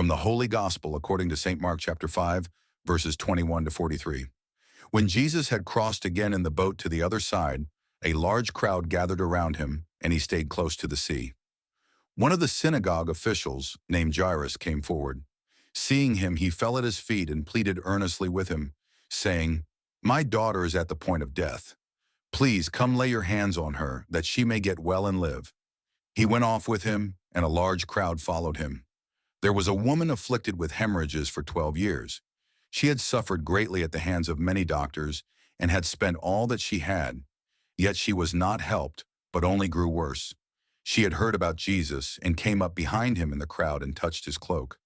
From the Holy Gospel according to St. Mark chapter 5, verses 21 to 43. When Jesus had crossed again in the boat to the other side, a large crowd gathered around him, and he stayed close to the sea. One of the synagogue officials, named Jairus, came forward. Seeing him, he fell at his feet and pleaded earnestly with him, saying, "My daughter is at the point of death. Please come lay your hands on her, that she may get well and live." He went off with him, and a large crowd followed him. There was a woman afflicted with hemorrhages for 12 years. She had suffered greatly at the hands of many doctors and had spent all that she had. Yet she was not helped, but only grew worse. She had heard about Jesus and came up behind him in the crowd and touched his cloak.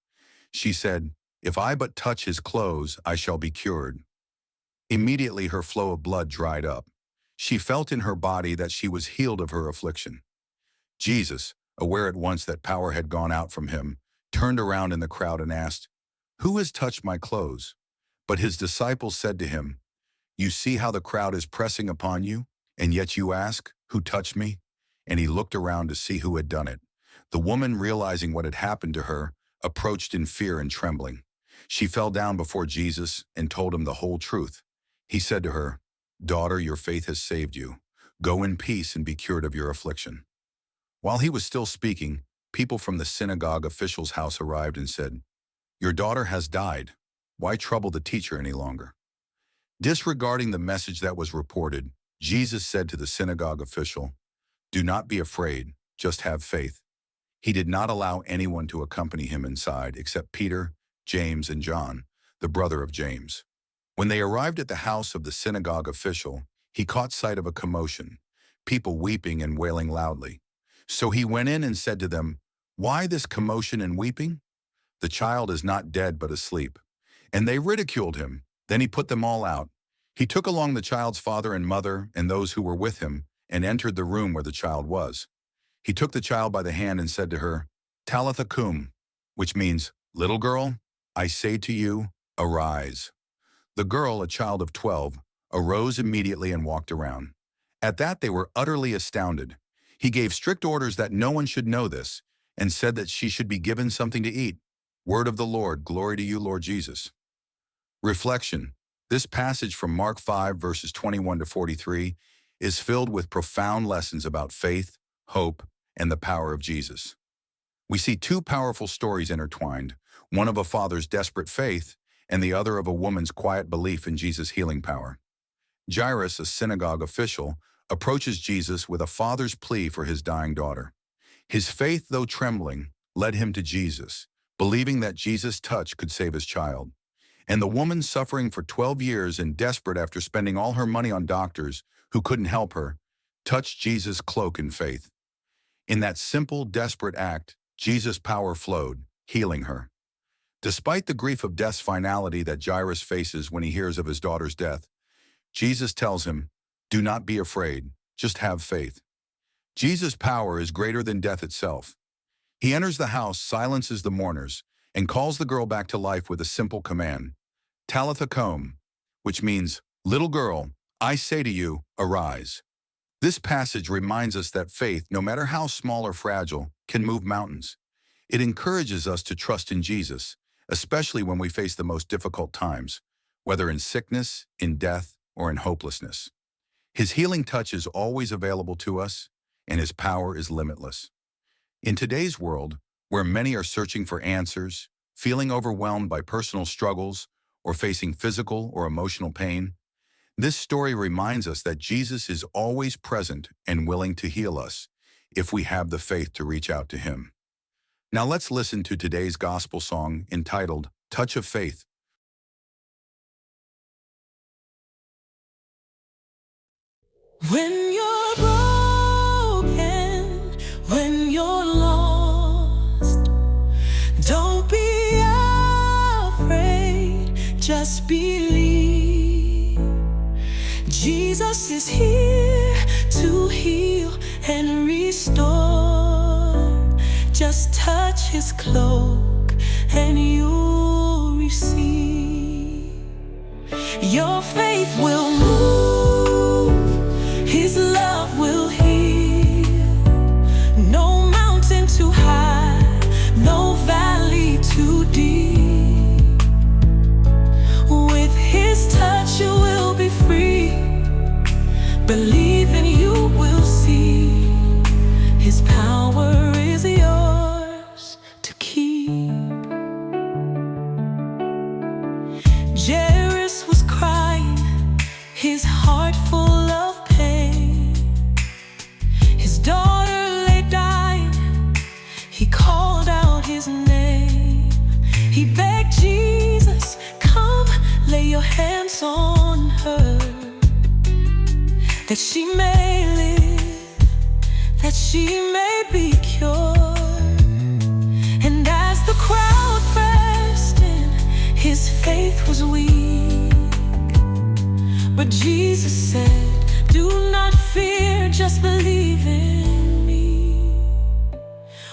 She said, "If I but touch his clothes, I shall be cured." Immediately her flow of blood dried up. She felt in her body that she was healed of her affliction. Jesus, aware at once that power had gone out from him, turned around in the crowd and asked, "Who has touched my clothes?" But his disciples said to him, "You see how the crowd is pressing upon you, and yet you ask, 'Who touched me?'" And he looked around to see who had done it. The woman, realizing what had happened to her, approached in fear and trembling. She fell down before Jesus and told him the whole truth. He said to her, "Daughter, your faith has saved you. Go in peace and be cured of your affliction." While he was still speaking, people from the synagogue official's house arrived and said, "Your daughter has died. Why trouble the teacher any longer?" Disregarding the message that was reported, Jesus said to the synagogue official, "Do not be afraid, just have faith." He did not allow anyone to accompany him inside except Peter, James, and John, the brother of James. When they arrived at the house of the synagogue official, he caught sight of a commotion, people weeping and wailing loudly. So he went in and said to them, "Why this commotion and weeping? The child is not dead but asleep." And they ridiculed him. Then he put them all out. He took along the child's father and mother and those who were with him and entered the room where the child was. He took the child by the hand and said to her, "Talitha cum," which means, "Little girl, I say to you, arise." The girl, a child of 12, arose immediately and walked around. At that they were utterly astounded. He gave strict orders that no one should know this, and said that she should be given something to eat. Word of the Lord, glory to you, Lord Jesus. Reflection. This passage from Mark 5, verses 21 to 43, is filled with profound lessons about faith, hope, and the power of Jesus. We see two powerful stories intertwined, one of a father's desperate faith and the other of a woman's quiet belief in Jesus' healing power. Jairus, a synagogue official, approaches Jesus with a father's plea for his dying daughter. His faith, though trembling, led him to Jesus, believing that Jesus' touch could save his child. And the woman, suffering for 12 years and desperate after spending all her money on doctors who couldn't help her, touched Jesus' cloak in faith. In that simple, desperate act, Jesus' power flowed, healing her. Despite the grief of death's finality that Jairus faces when he hears of his daughter's death, Jesus tells him, "Do not be afraid, just have faith." Jesus' power is greater than death itself. He enters the house, silences the mourners, and calls the girl back to life with a simple command, Talitha cum, which means, "Little girl, I say to you, arise." This passage reminds us that faith, no matter how small or fragile, can move mountains. It encourages us to trust in Jesus, especially when we face the most difficult times, whether in sickness, in death, or in hopelessness. His healing touch is always available to us, and his power is limitless. In today's world, where many are searching for answers, feeling overwhelmed by personal struggles, or facing physical or emotional pain, this story reminds us that Jesus is always present and willing to heal us if we have the faith to reach out to him. Now let's listen to today's gospel song entitled, "Touch of Faith." When you're broken, when you're lost, don't be afraid, just believe. Jesus is here to heal and restore. Just touch his cloak and you'll receive. Your faith will move, his love will heal. No mountain too high, no valley too deep. Believe and you will see. His power is yours to keep. Jairus was crying, his heart full of pain. His daughter lay dying. He called out his name. He begged Jesus, come lay your hands on her, that she may live, that she may be cured. And as the crowd pressed in, his faith was weak. But Jesus said, do not fear, just believe in me.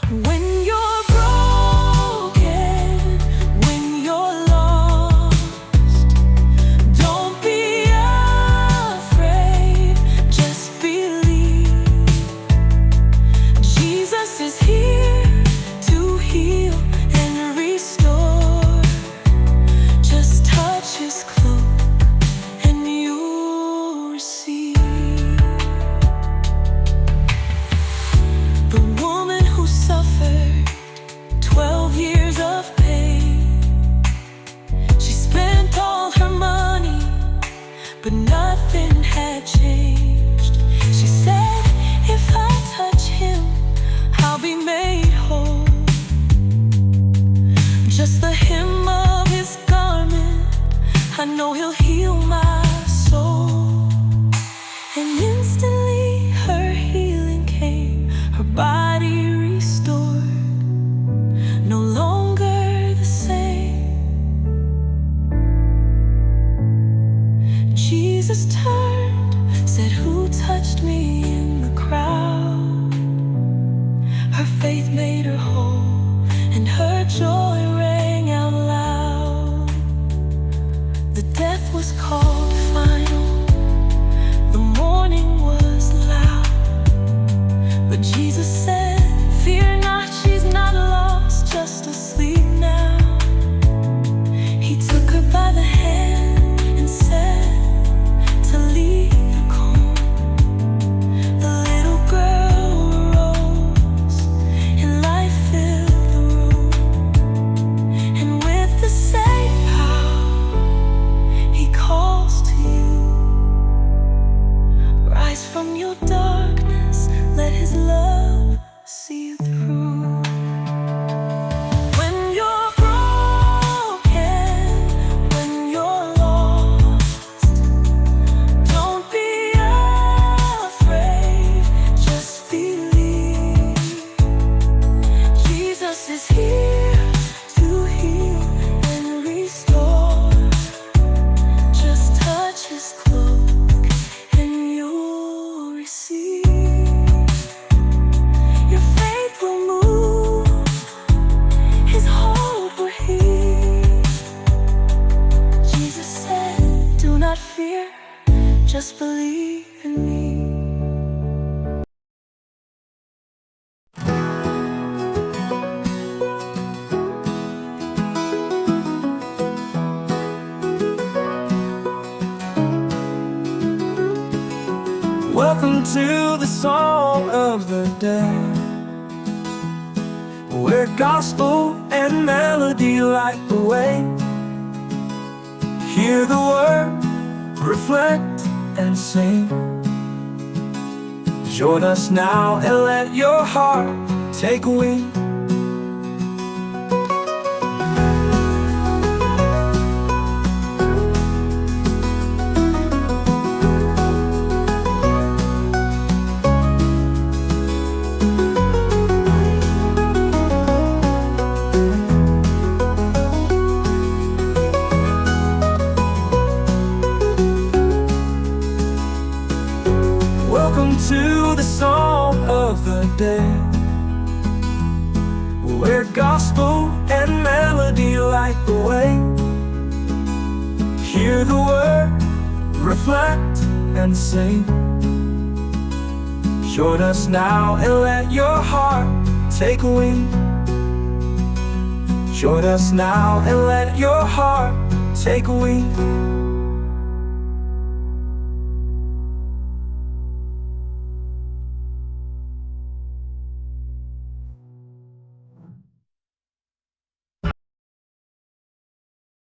When you're broken, when you're lost, don't be afraid, just believe. Jesus is here to heal and restore. Just touch his cloak and you'll receive. The woman who suffered 12 years of pain, she spent all her money, but nothing had changed. She said, if I touch him, I'll be made whole. Just the hem of his garment, I know he'll heal my soul. And instantly her healing came, her body restored, no longer the same. Jesus turned, said, who touched me in the crowd? Her faith made her whole, and her joy rang out loud. The death was called final, the mourning was loud. But Jesus said, fear not, she's not lost, just asleep now. He took her by the hand and said to leave the comb. The little girl arose and life filled the room. And with the same power, he calls to you. Rise from your darkness, let his love see you through. When you're broken, when you're lost, don't be afraid, just believe. Jesus is here to heal and restore. Just touch his cloak and you'll receive. Your faith will move, his heart will heal. Jesus said, do not fear, just believe in me. Welcome to the song of the day, where gospel and melody light the way. Hear the word, reflect and sing. Join us now and let your heart take wing. Welcome to the song of the day, where gospel and melody light the way. Hear the word, reflect and sing. Join us now and let your heart take wing. Join us now and let your heart take wing.